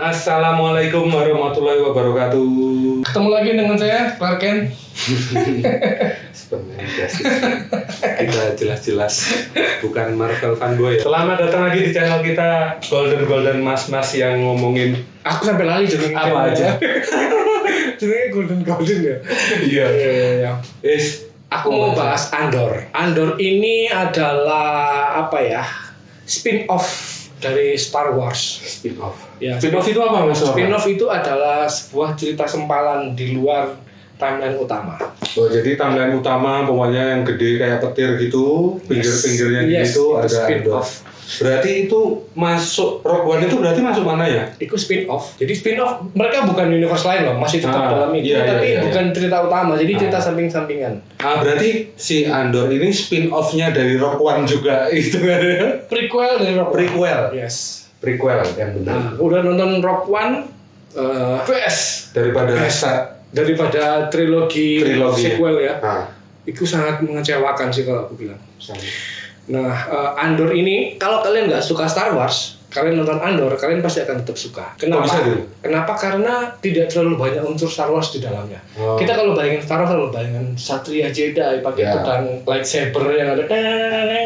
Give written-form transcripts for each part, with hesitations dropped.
Assalamualaikum warahmatullahi wabarakatuh. Ketemu lagi dengan saya, Clark Kent. Sebenarnya kita jelas-jelas bukan Marvel fanboy. Selamat datang lagi di channel kita Golden Mas yang ngomongin Aku sampai lali jenenge apa aja. Jenenge Golden ya. Iya. Aku mau bahas Andor. Andor ini adalah apa ya? Spin-off dari Star Wars. Spin-off. Ya, Spin-off itu apa Mas? Spin-off itu adalah sebuah cerita sempalan di luar timeline utama. Oh, jadi timeline utama pokoknya yang gede kayak petir gitu, pinggir-pinggirnya gitu ada spin-off. Berarti itu masuk Rogue One itu berarti masuk mana ya? Itu spin-off. Jadi spin-off mereka bukan universe lain loh, masih tetap dalam itu, tapi bukan cerita utama. Jadi cerita samping-sampingan. Berarti si Andor ini spin-off-nya dari Rogue One juga itu kan ya? Prequel dari Rogue One. Prequel. Yes. Prequel yang benar. Udah nonton Rogue One? Daripada trilogi sequel ya. Itu sangat mengecewakan sih kalau aku bilang. Nah, Andor ini kalau kalian nggak suka Star Wars, kalian nonton Andor, kalian pasti akan tetap suka. Kenapa? Kenapa? Karena tidak terlalu banyak unsur Star Wars di dalamnya. Kita kalau bayangin Star Wars, kalau bayangin Satria Jedi pakai pedang lightsaber yang ada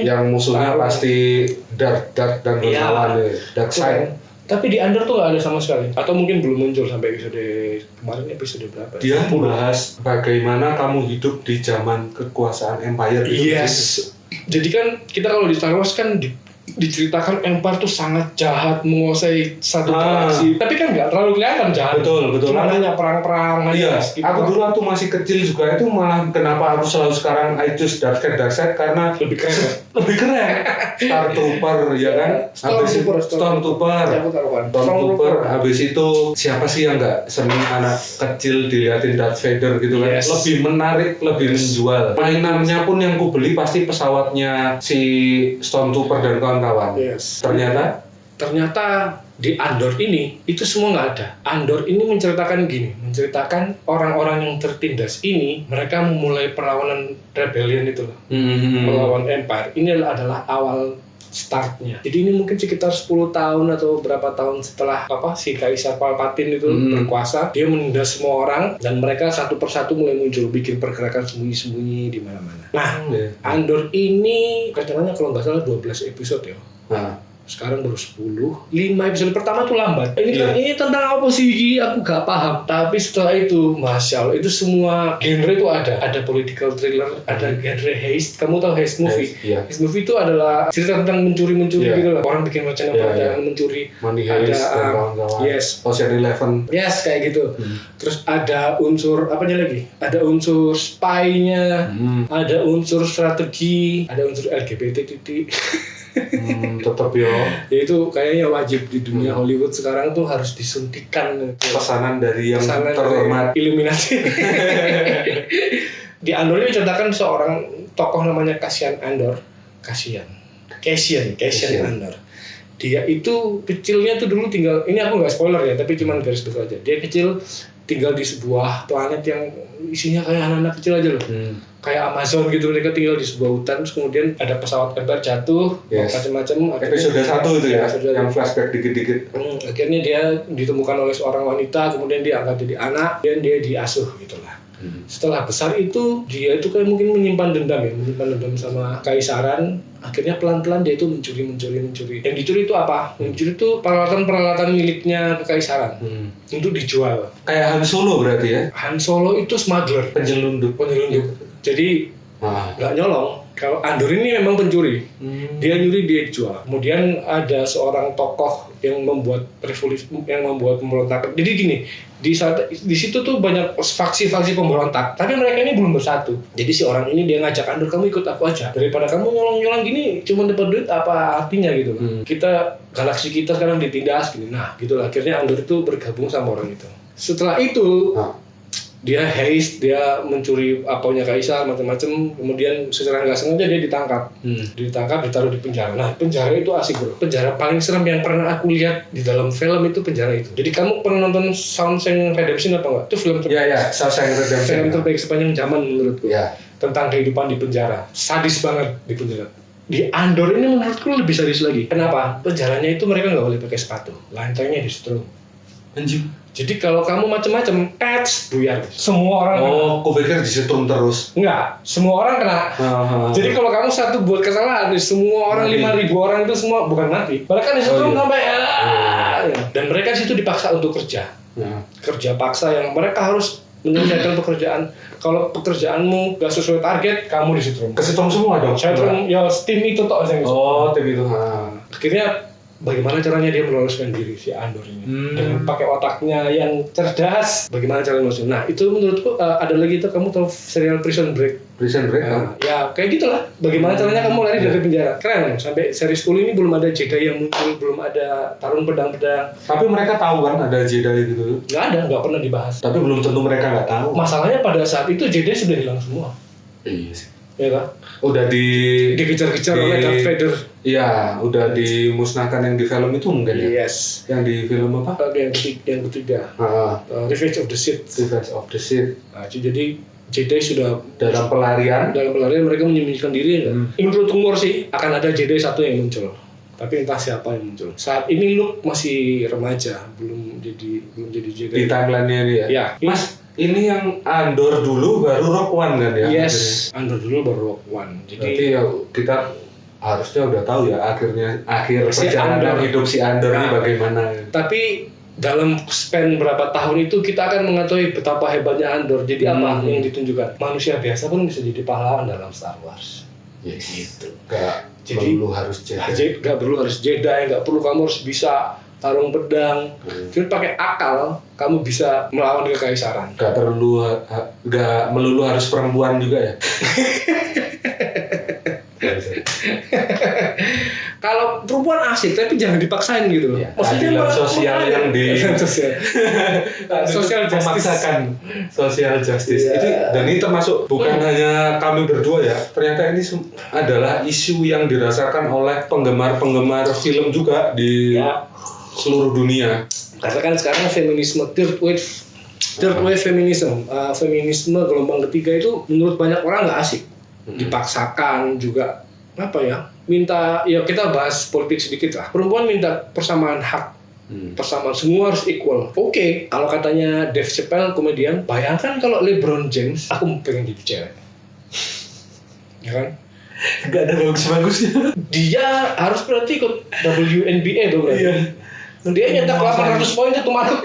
yang musuhnya pasti dark dan berlawan dark side. Tapi di Andor tuh nggak ada sama sekali, atau mungkin belum muncul sampai kemarin episode berapa? Dia membahas bagaimana kamu hidup di zaman kekuasaan Empire. Yes. Jadi kan kita kalau di Star Wars kan diceritakan Empire tuh sangat jahat, menguasai satu galaksi. Tapi kan nggak terlalu kelihatan jahat. Betul. Cuma hanya perang-perang aja. Iya. Aku dulu waktu masih kecil juga itu malah kenapa aku selalu sekarang I choose dark side karena lebih keren. Star Trooper ya kan. Stormtrooper. Habis itu siapa sih yang nggak seneng anak kecil diliatin Darth Vader gitu kan? Yes. Lebih menarik, lebih menjual. Mainannya pun yang ku beli pasti pesawatnya si Stormtrooper dan kawan-kawan. Yes. Ternyata di Andor ini itu semua nggak ada. Andor ini menceritakan menceritakan orang-orang yang tertindas ini, mereka memulai perlawanan rebellion itu loh, melawan Empire. Ini adalah awal startnya. Jadi ini mungkin sekitar 10 tahun atau berapa tahun setelah si Kaisar Palpatine itu berkuasa, dia menindas semua orang dan mereka satu persatu mulai muncul, bikin pergerakan sembunyi-sembunyi di mana-mana. Nah, Andor ini katanya kalau nggak salah 12 episode ya. Sekarang baru 10. 5 episode pertama tuh lambat. Ini tentang apa sih? Aku gak paham. Tapi setelah itu, Masya Allah, itu semua genre itu ada. Ada political thriller, ada genre heist. Kamu tahu heist movie? Heist movie itu adalah cerita tentang mencuri-mencuri gitu lah. Orang bikin rencana mencuri. Money heist dan kawan-kawan. Ocean 11. Yes, kayak gitu. Terus ada unsur, apanya lagi? Ada unsur spy-nya, ada unsur strategi, ada unsur LGBT titik. Tetap ya itu kayaknya wajib di dunia Hollywood sekarang tuh harus disuntikan pesanan dari yang terhormat Illuminati. Di Andor ini diceritakan seorang tokoh namanya Cassian Andor. Cassian Andor. Dia itu kecilnya tuh dulu tinggal, ini aku nggak spoiler ya, tapi cuman garis besar aja. Dia kecil tinggal di sebuah planet yang isinya kayak anak-anak kecil aja loh. Kayak Amazon gitu, mereka tinggal di sebuah hutan, terus kemudian ada pesawat Empire jatuh, macam-macam. Episode 1 itu ya, yang flashback dikit-dikit. Akhirnya dia ditemukan oleh seorang wanita, kemudian dia angkat jadi anak, dan dia diasuh gitulah. Setelah besar itu, dia itu kayak mungkin menyimpan dendam sama kaisaran. Akhirnya pelan-pelan dia itu mencuri. Yang dicuri itu apa? Yang dicuri itu peralatan miliknya kekaisaran untuk dijual. Kayak Han Solo berarti ya? Han Solo itu smuggler, penyelundup. Jadi nggak nyolong. Kalau Andor ini memang pencuri, dia nyuri, dia jual. Kemudian ada seorang tokoh yang membuat revolusi, yang membuat pemberontakan. Jadi gini, di situ tuh banyak faksi-faksi pemberontak, tapi mereka ini belum bersatu. Jadi si orang ini dia ngajak Andor, kamu ikut aku aja. Daripada kamu nyolong-nyolong gini, cuma dapat duit, apa artinya gitu? Kita galaksi kita sekarang ditindas gini. Nah, gitu lah. Akhirnya Andor itu bergabung sama orang itu. Setelah itu dia heist, dia mencuri apanya kaisar macam-macam, kemudian secara nggak sengaja dia ditangkap, ditaruh di penjara. Nah, penjara itu asik bro, penjara paling serem yang pernah aku lihat di dalam film itu penjara itu. Jadi kamu pernah nonton Shawshank Redemption apa enggak? Itu film terbaik. Shawshank Redemption. Film terbaik sepanjang zaman menurutku. Tentang kehidupan di penjara, sadis banget di penjara. Di Andor ini menurutku lebih sadis lagi. Kenapa? Penjaranya itu mereka nggak boleh pakai sepatu, lantainya disetrum. Anjing. Jadi kalau kamu macam-macam, buyar. Semua orang kena. Aku pikir disetrum terus. Enggak, semua orang kena. Jadi kalau kamu satu buat kesalahan, semua orang 5.000 orang itu semua bukan mati. Mereka disetrum sampai dan mereka di situ dipaksa untuk kerja. Kerja paksa yang mereka harus menyelesaikan pekerjaan. Kalau pekerjaanmu gak sesuai target, kamu disetrum. Kesetrum semua dong? Setrum, ya tim itu tok. Tim itu. Akhirnya bagaimana caranya dia meloloskan diri si Andor ini dengan pakai otaknya yang cerdas, bagaimana caranya meloloskan. Nah itu menurutku ada lagi itu, kamu tahu serial Prison Break? Ya kayak gitulah, bagaimana caranya kamu lari dari penjara. Keren, sampai seri 10 ini belum ada Jedi yang muncul, belum ada tarung pedang-pedang. Tapi mereka tahu kan ada Jedi gitu? Nggak pernah dibahas. Tapi belum tentu mereka nggak tahu. Masalahnya pada saat itu Jedi sudah hilang semua. Iya sih. Ya kan? Udah dikejar-kejar oleh Darth Vader. Iya, udah dimusnahkan yang di film itu mungkin ya. Yes. Yang di film apa? Yang ketiga. Revenge of the Sith. Nah, jadi Jedi sudah dalam pelarian mereka menyembunyikan diri. Menurut rumor sih akan ada Jedi satu yang muncul. Tapi entah siapa yang muncul. Saat ini Luke masih remaja, belum jadi Jedi. Di timeline-nya dia. Ya. Mas, ini yang Andor dulu baru Rogue One kan ya? Yes, Andor dulu baru Rogue One. Jadi berarti ya kita harusnya udah tahu ya akhir perjalanan hidup si Andor ini bagaimana. Tapi dalam span berapa tahun itu kita akan mengetahui betapa hebatnya Andor. Jadi apa yang ditunjukkan? Manusia biasa pun bisa jadi pahlawan dalam Star Wars. Yes. Gitu. Perlu harus Jedi. Gak perlu harus Jedi, gak perlu kamu harus bisa tarung pedang. Cuma pakai akal kamu bisa melawan kekaisaran. Gak melulu harus perempuan juga ya. Kalau perempuan asik tapi jangan dipaksain gitu loh. Ya, keadilan sosial yang social justice itu, dan ini termasuk bukan hanya kami berdua ya, ternyata ini adalah isu yang dirasakan oleh penggemar film juga di seluruh dunia. Karena kan sekarang feminisme third wave feminisme gelombang ketiga itu menurut banyak orang nggak asik, dipaksakan juga. Apa ya, minta, ya kita bahas politik sedikit lah. Perempuan minta persamaan hak, persamaan, semua harus equal. Oke, kalau katanya Dave Chappelle komedian, bayangkan kalau LeBron James, aku pengen jadi cewek, ya kan? Gak ada bagus-bagusnya. Dia harus berarti ikut WNBA dong berarti. Iya. Dia nyetak 800 poin itu masuk.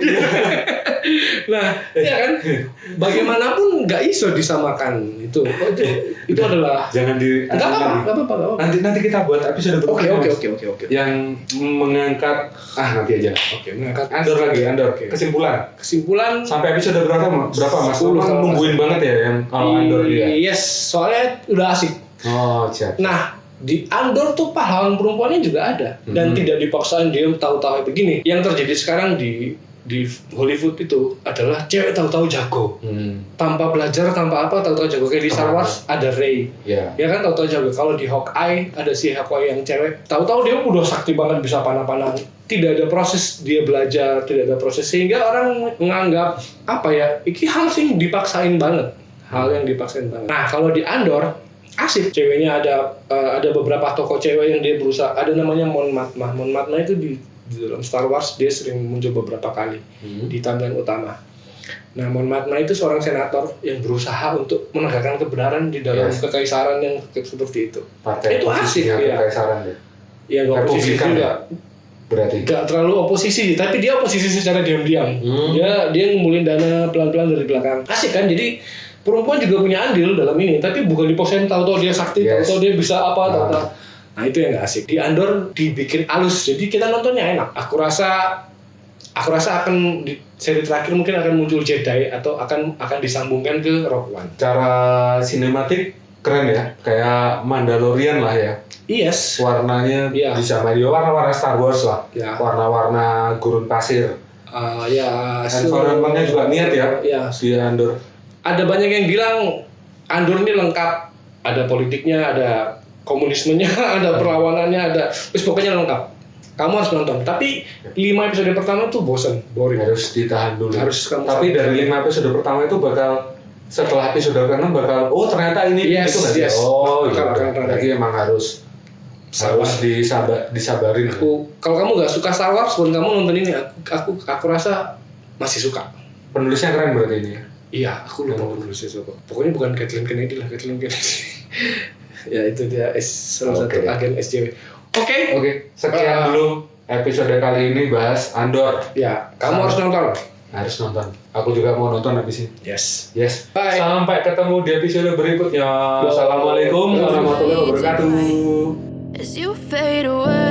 Nah, ya kan? Bagaimanapun nggak iso disamakan itu. Itu adalah. Jangan di. Nggak apa-apa. Nanti kita buat episode berikutnya. Oke. Yang mengangkat. Nanti aja. Oke, mengangkat. Andor. Okay. Kesimpulan. Sampai episode berapa Mas? 10 nungguin banget ya yang kalau Andor dia. Yes, soalnya udah asik. Oh, siap. Nah, di Andor tuh pahlawan perempuannya juga ada dan tidak dipaksain dia tahu-tahu begini. Yang terjadi sekarang di Hollywood itu adalah cewek tahu-tahu jago, tanpa belajar, tanpa apa, tahu-tahu jago. Kayak di Star Wars ada Rey, ya kan, tahu-tahu jago. Kalau di Hawkeye ada si Hawkeye yang cewek, tahu-tahu dia udah sakti banget, bisa panah-panah. Tidak ada proses dia belajar, tidak ada proses, sehingga orang menganggap apa ya, ini hal yang dipaksain banget, Nah kalau di Andor asik, ceweknya ada beberapa tokoh cewek yang dia berusaha, ada namanya Mon Mothma itu di dalam Star Wars dia sering muncul beberapa kali di timeline utama. Nah, Mon Mothma itu seorang senator yang berusaha untuk menegakkan kebenaran di dalam kekaisaran yang seperti itu. Partai itu asik ya. Kekaisaran ya. Ya nggak oposisi juga. Berarti. Nggak terlalu oposisi, tapi dia oposisi secara diam-diam. Dia ngumpulin dana pelan-pelan dari belakang. Asik kan, jadi perempuan juga punya andil dalam ini, tapi bukan dipaksain tahu-tahu dia sakti, tahu-tahu dia bisa apa, tahu-tahu. Nah itu yang nggak asik. Di Andor dibikin halus, jadi kita nontonnya enak. Aku rasa akan di seri terakhir mungkin akan muncul Jedi atau akan disambungkan ke Rogue One. Cara sinematik keren ya, kayak Mandalorian lah ya. Yes. Warnanya bisa warna-warna Star Wars lah, warna-warna gurun pasir. Environment-nya juga niat ya di Andor. Ada banyak yang bilang Andor ini lengkap, ada politiknya, ada komunismenya, ada perlawanannya, ada, pokoknya lengkap. Kamu harus nonton. Tapi 5 episode pertama tuh boring. Harus ditahan dulu. Tapi dari 5 episode pertama itu bakal, setelah episode ke-6 bakal, ternyata ini itu nggak sih? Berarti emang harus disabarin. Kalau kamu nggak suka Star Wars pun kamu nonton ini, aku rasa masih suka. Penulisnya keren berarti ini ya. Iya, aku lupa penulisnya siapa. Pokoknya bukan Kathleen Kennedy lah, Kathleen Kennedy. Ya itu dia salah satu agen SJW. Oke. Sekian dulu episode kali ini bahas Andor. Ya, kamu harus nonton. Harus nonton. Aku juga mau nonton habis ini. Yes. Bye. Sampai ketemu di episode berikutnya. Assalamualaikum warahmatullahi wabarakatuh. As you fade away.